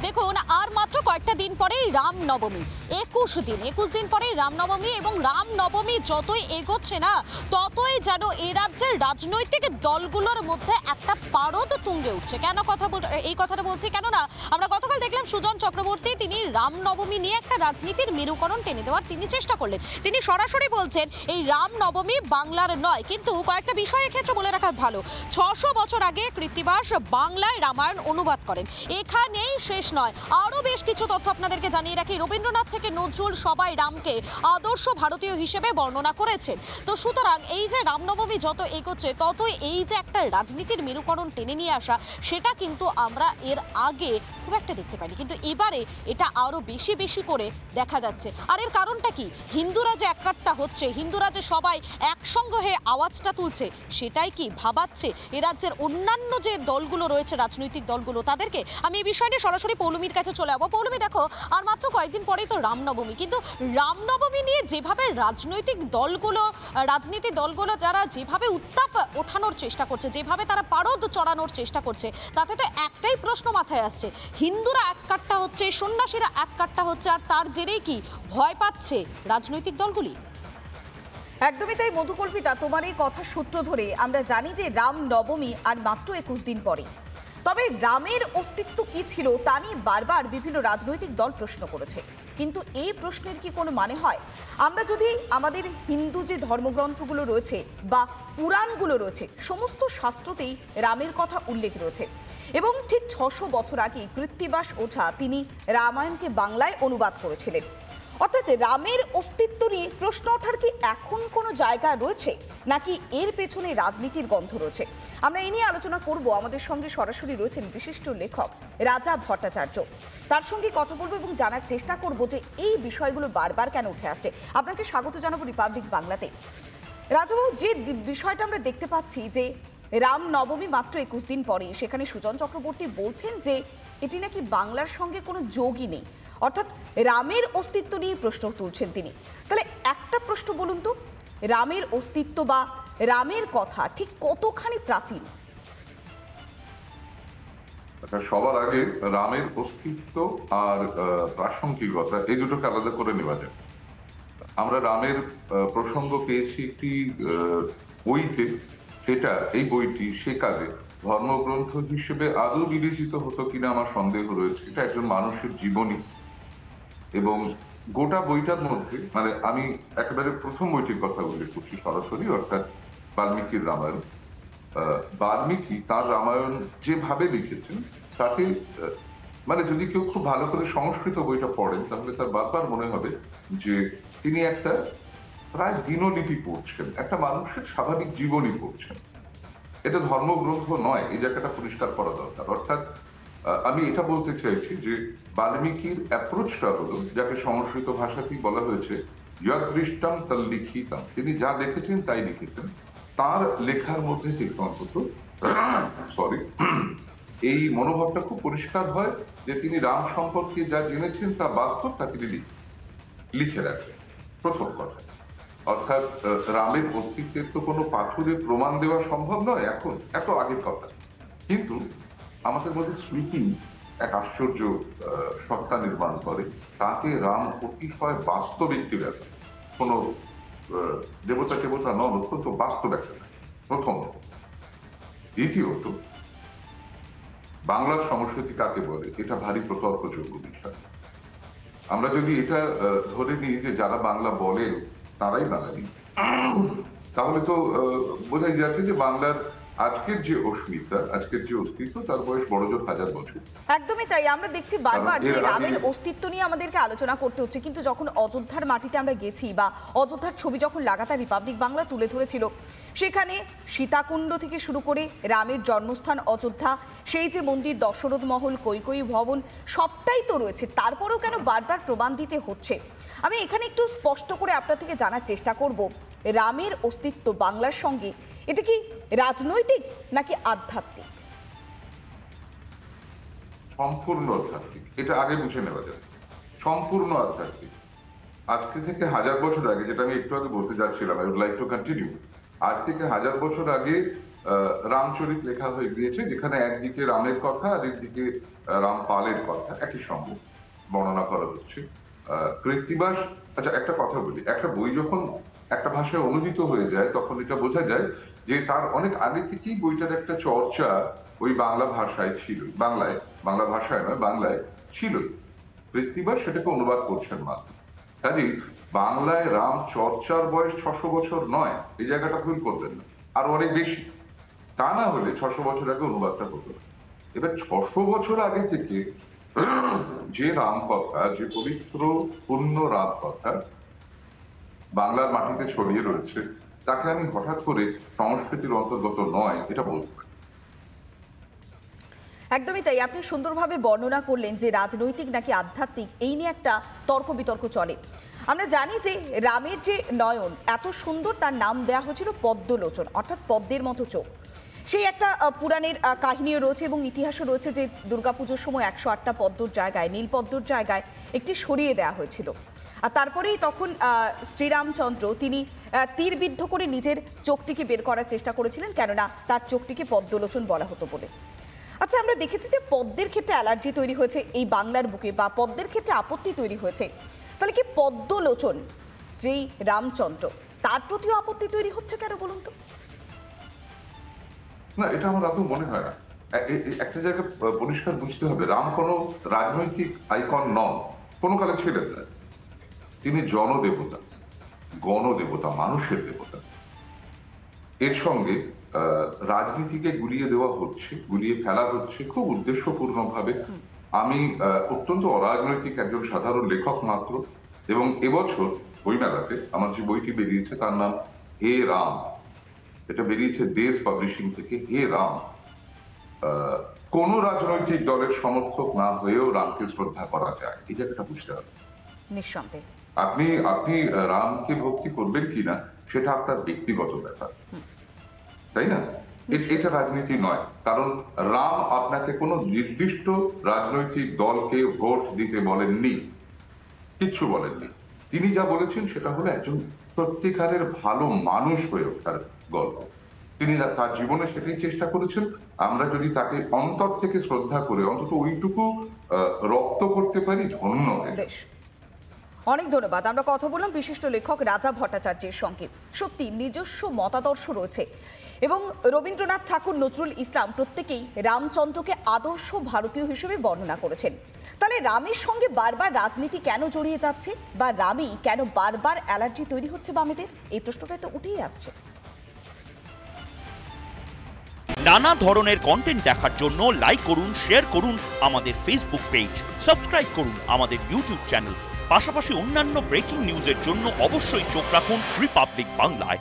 দেখুন, আর মাত্র কয়েকটা দিন পরেই রামনবমী। 21 দিন পরেই রামনবমী, এবং রামনবমী যতই এগোচ্ছে না, ততই যেন এই রাজ্যের রাজনৈতিক দলগুলোর মধ্যে একটা পারদ তুঙ্গে উঠছে। কেন এই কথাটা বলছি, কেননা আমরা গতকাল দেখলাম সুজন চক্রবর্তী তিনি রামনবমী নিয়ে একটা রাজনীতির মেরুকরণ টেনে দেওয়ার তিনি চেষ্টা করলেন। তিনি সরাসরি বলছেন এই রামনবমী বাংলার নয়। কিন্তু কয়েকটা বিষয় এক্ষেত্রে বলে রাখা ভালো। 600 বছর আগে কৃত্তিবাস বাংলায় রামায়ণ অনুবাদ করেন। এখানেই শেষ নয়, আরো বেশ কিছু তথ্য আপনাদেরকে জানিয়ে রাখি। রবীন্দ্রনাথ থেকে নজরুল সবাই রামকে আদর্শ ভারতীয় হিসেবে বর্ণনা করেছেন। তো সুতরাং এই যে রামনবমী যত এগোচ্ছে, ততই এই যে একটা রাজনীতির মেরুকরণ টেনে নিয়ে আসা, সেটা কিন্তু আমরা এর আগে খুব একটা দেখতে পাইনি, কিন্তু এবারে এটা আরো বেশি বেশি করে দেখা যাচ্ছে। আর এর কারণটা কি? হিন্দুরা যে এককাট্টা হচ্ছে, হিন্দুরা যে সবাই একসঙ্গে হয়ে আওয়াজটা তুলছে, সেটাই কি ভাবাচ্ছে এ রাজ্যের অন্যান্য যে দলগুলো রয়েছে, রাজনৈতিক দলগুলো, তাদেরকে? আমি এই বিষয়টি সরাসরি পৌলমীর কাছে চলে যাবো। পৌলমী, দেখো, আর মাত্র কয়েকদিন পরেই তো রামনবমী, কিন্তু রামনবমী নিয়ে যেভাবে রাজনৈতিক দলগুলো যারা যেভাবে উত্তাপ ওঠানোর চেষ্টা করছে, যেভাবে তারা পারদ চড়ানোর চেষ্টা করছে, তাতে তো একটাই প্রশ্ন মাথায় আসছে, হিন্দুরা এককাট্টা হচ্ছে, সন্ন্যাসীরা এককাট্টা হচ্ছে, আর তার জেরেই কি ভয় পাচ্ছে রাজনৈতিক দলগুলি? একদমই তাই মধুকল্পিতা, তোমার এই কথা সূত্র ধরে আমরা জানি যে রামনবমী আর মাত্র 21 দিন পরে। তবে রামের অস্তিত্ব কি ছিল তা নিয়ে বারবার বিভিন্ন রাজনৈতিক দল প্রশ্ন করেছে, কিন্তু এই প্রশ্নের কি কোনো মানে হয়? আমরা যদি আমাদের হিন্দু যে ধর্মগ্রন্থগুলো রয়েছে বা পুরাণগুলো রয়েছে, সমস্ত শাস্ত্রতেই রামের কথা উল্লেখ রয়েছে, এবং ঠিক 600 বছর আগে কৃত্তিবাস ওঝা তিনি রামায়ণকে বাংলায় অনুবাদ করেছিলেন। অর্থাৎ রামের অস্তিত্ব নিয়ে প্রশ্ন ওঠার কি এখন কোনো জায়গা রয়েছে, নাকি এর পেছনে রাজনীতির গন্ধ রয়েছে? আমরা এই নিয়ে আলোচনা করব। আমাদের সঙ্গে সরাসরি রয়েছেন বিশিষ্ট লেখক রাজা ভট্টাচার্য। তার সঙ্গে কথা বলবো এবং জানার চেষ্টা করব যে এই বিষয়গুলো বারবার কেন উঠে আসছে। আপনাকে স্বাগত জানাবো রিপাবলিক বাংলাতে। রাজাবাবু, যে বিষয়টা আমরা দেখতে পাচ্ছি যে রামনবমী মাত্র 21 দিন পরে, সেখানে সুজন চক্রবর্তী বলছেন যে এটি নাকি বাংলার সঙ্গে কোনো যোগই নেই, অর্থাৎ রামের অস্তিত্ব নিয়ে প্রশ্ন তুলছেন তিনি। তাহলে একটা প্রশ্ন বলুন তো, রামের অস্তিত্ব বা রামের কথা ঠিক কতখানি প্রাচীন? সবার আগে রামের অস্তিত্ব আর প্রাসঙ্গিকতা এই দুটোকে আলাদা করে নেওয়া যায়। আমরা রামের প্রসঙ্গ পেয়েছি একটি বইতে, সেটা এই বইটি সেকালে ধর্মগ্রন্থ হিসেবে আদৌ বিবেচিত হতো কিনা আমার সন্দেহ রয়েছে। এটা একজন মানুষের জীবনী, এবং গোটা বইটার মধ্যে, মানে আমি একেবারে প্রথম বইটির কথা উল্লেখ করছি সরাসরি, অর্থাৎ বাল্মীকির রামায়ণ। বাল্মীকি তার রামায়ণ যেভাবে লিখেছেন, তাতে মানে যদি কেউ খুব ভালো করে সংস্কৃত বইটা পড়েন, তাহলে তার বারবার মনে হবে যে তিনি একটা প্রায় দিনলিপি পড়ছেন, একটা মানুষের স্বাভাবিক জীবনী পড়ছেন। এটা ধর্মগ্রন্থ নয়, এই জায়গাটা পরিষ্কার করা দরকার। অর্থাৎ আমি এটা বলতে চাইছি যে বাল্মীকির অ্যাপ্রোচটা হলো, যাকে সংস্কৃত ভাষাতেই বলা হয়েছে যদৃষ্টম তল্লিখিতম, তিনি যা দেখেছেন তাই লিখেছেন। তার লেখার মধ্যে থেকে অন্তত এই মনোভাবটা খুব পরিষ্কার হয় যে তিনি রাম সম্পর্কে যা জেনেছেন তা বাস্তব, তা তিনি লিখে রাখেন, প্রথম কথা। অর্থাৎ রামের অস্তিত্বের তো কোনো পাথরে প্রমাণ দেওয়া সম্ভব নয় এখন, এত আগের কথা। কিন্তু আমাদের মধ্যে স্মৃতি এক আশ্চর্য সত্তা নির্মাণ করে, তাকে রাম অতিশয় বাস্তব একটি ব্যাপার, কোনো দেবতা নন, অত্যন্ত বাস্তব একটা, প্রথম। দ্বিতীয়ত, বাংলার সংস্কৃতি কাকে বলে, এটা ভারী প্রতর্কযোগ্য বিষয়। আমরা যদি এটা ধরে নিই যে যারা বাংলা বলেন তারাই বাঙালি, তাহলে তো বোঝাই যাচ্ছে যে বাংলার আজকের যে অস্মিতা, আজকের যে অস্তিত্ব, তার বয়স বড়জোর 1000 বছর। একদমই তাই, আমরা দেখছি বারবার যে রামের অস্তিত্ব নিয়ে আমাদেরকে আলোচনা করতে হচ্ছে, কিন্তু যখন অযোধ্যার মাটিতে আমরা গেছি বা অযোধ্যার ছবি যখন লাগাতার রিপাবলিক বাংলা তুলে ধরেছিল, সেখানে সীতাকুণ্ড থেকে শুরু করে রামের জন্মস্থান অযোধ্যা, সেই যে মন্দির, দশরথ মহল, কৈকেয়ী ভবন, সবটাই তো রয়েছে। তারপরেও কেন বারবার প্রমাণ দিতে হচ্ছে? আমি এখানে একটু স্পষ্ট করে আপনার থেকে জানার চেষ্টা করব, রামের অস্তিত্ব বাংলার সঙ্গে এটা কি রাজনৈতিক নাকি আধ্যাত্মিক? সম্পূর্ণ আধ্যাত্মিক, এটা আগে বুঝে নেওয়া যায়। সম্পূর্ণ আধ্যাত্মিক। আজকে থেকে 1000 বছর আগে, যেটা আমি একটু আগে বলতে যাচ্ছিলাম, I would like to continue, আজ থেকে 1000 বছর আগে রামচরিত লেখা হয়ে গিয়েছে, যেখানে একদিকে রামের কথা আর একদিকে রামপালের কথা একই সঙ্গে বর্ণনা করা হচ্ছে। কৃত্তিবাস, আচ্ছা একটা কথা বলি, একটা বই যখন একটা ভাষায় অনুদিত হয়ে যায় তখন এটা বোঝা যায় যে তার অনেক আগে থেকেই বইটার একটা চর্চা ওই বাংলা ভাষায় ছিল, বাংলা ভাষায় নয়, বাংলায় ছিল। কৃত্তিবাস সেটাকে অনুবাদ করছেন মাত্র। কাজেই বাংলায় রাম চর্চার বয়স 600 বছর নয়, এই জায়গাটা ভুল করবেন না, আরো অনেক বেশি। তা না হলে 600 বছর আগে অনুবাদটা হতো। এবার 600 বছর আগে থেকে যে রাম কথা, যে পবিত্র পূর্ণ রাম কথা বাংলার মাটিতে ছড়িয়ে রয়েছে, তাকে আমি হঠাৎ করে সংস্কৃতির অন্তর্গত নয় এটা বলতে পারি। একদমই তাই, আপনি সুন্দরভাবে বর্ণনা করলেন যে রাজনৈতিক নাকি আধ্যাত্মিক, এই নিয়ে একটা তর্ক বিতর্ক চলে। আমরা জানি যে রামের যে নয়ন এত সুন্দর, তার নাম দেওয়া হয়েছিল পদ্মলোচন, অর্থাৎ পদ্মের মতো চোখ। সেই একটা পুরাণের কাহিনীও রয়েছে এবং ইতিহাসও রয়েছে যে দুর্গাপুজোর সময় 108টা পদ্মর জায়গায়, নীলপদ্মর জায়গায় একটি সরিয়ে দেওয়া হয়েছিল। আর তারপরেই তখন শ্রীরামচন্দ্র তিনি তীরবিদ্ধ করে নিজের চোখটিকে বের করার চেষ্টা করেছিলেন, কেননা তার চোখটিকে পদ্মলোচন বলা হতো বলে। আচ্ছা, আমরা দেখেছি যে পদ্মের ক্ষেত্রে অ্যালার্জি তৈরি হয়েছে এই বাংলার বুকে, বা পদ্মের ক্ষেত্রে আপত্তি তৈরি হয়েছে, তাহলে কি পদ্মলোচন যেই রামচন্দ্র, তার প্রতিও আপত্তি তৈরি হচ্ছে কেন বলুন তো? না, এটা আমার আদৌ মনে হয় না। একটা জায়গায় পরিষ্কার বুঝতে হবে, রাম কোনো রাজনৈতিক আইকন নন, কোনো কালে ছিলেন না। তিনি জনদেবতা, গণদেবতা, মানুষের দেবতা। এর সঙ্গে রাজনীতিকে গুলিয়ে দেওয়া হচ্ছে, গুলিয়ে ফেলা হচ্ছে খুব উদ্দেশ্যপূর্ণ ভাবে। আমি অত্যন্ত অরাজনৈতিক একজন সাধারণ লেখক মাত্র, এবং এবছর বইমেলাতে আমার যে বইটি বেরিয়েছে তার নাম হে রাম, এটা বেরিয়েছে দেশ পাবলিশিং থেকে। হে রাম, কোন রাজনৈতিক দলের সমর্থক না হয়েও রামকে শ্রদ্ধা করা যায়, এই জায়গাটা বুঝতে হবে। নিঃসন্দেহে আপনি রামকে ভক্তি করবেন কিনা সেটা আপনার ব্যক্তিগত ব্যাপার, তাই না? এটা রাজনীতি নয়, কারণ রাম আপনাকে কোনো নির্দিষ্ট রাজনৈতিক দলকে ভোট দিতে বলেননি, কিচ্ছু বলেননি। তিনি যা বলেছেন সেটা হলো একজন সত্যিকারের ভালো মানুষ হয়ে ওঠার গল্প। তিনি তার জীবনে সেটাই চেষ্টা করেছেন। আমরা যদি তাকে অন্তর থেকে শ্রদ্ধা করে অন্তত ওইটুকু রপ্ত করতে পারি, ধন্য হয়ে। বেশ, অনেক ধন্যবাদ। আমরা কথা বললাম বিশিষ্ট লেখক রাজা ভট্টাচার্যের সঙ্গে। সত্যি নিজস্ব মতাদর্শ রয়েছে, এবং রবীন্দ্রনাথ ঠাকুর, নজরুল ইসলাম প্রত্যেকেই রামচন্দ্রকে আদর্শ ভারতীয় হিসেবে বর্ণনা করেছেন। তাহলে রামের সঙ্গে বারবার রাজনীতি কেন জড়িয়ে যাচ্ছে, বা রামেই কেন বারবার অ্যালার্জি তৈরি হচ্ছে বামেদের, এই প্রশ্নটা তো উঠেই আসছে। নানা ধরনের কন্টেন্ট দেখার জন্য লাইক করুন, শেয়ার করুন আমাদের ফেসবুক পেজ, সাবস্ক্রাইব করুন আমাদের ইউটিউব চ্যানেল। পাশাপাশি অন্যান্য ব্রেকিং নিউজের জন্য অবশ্যই চোখ রাখুন রিপাবলিক বাংলায়।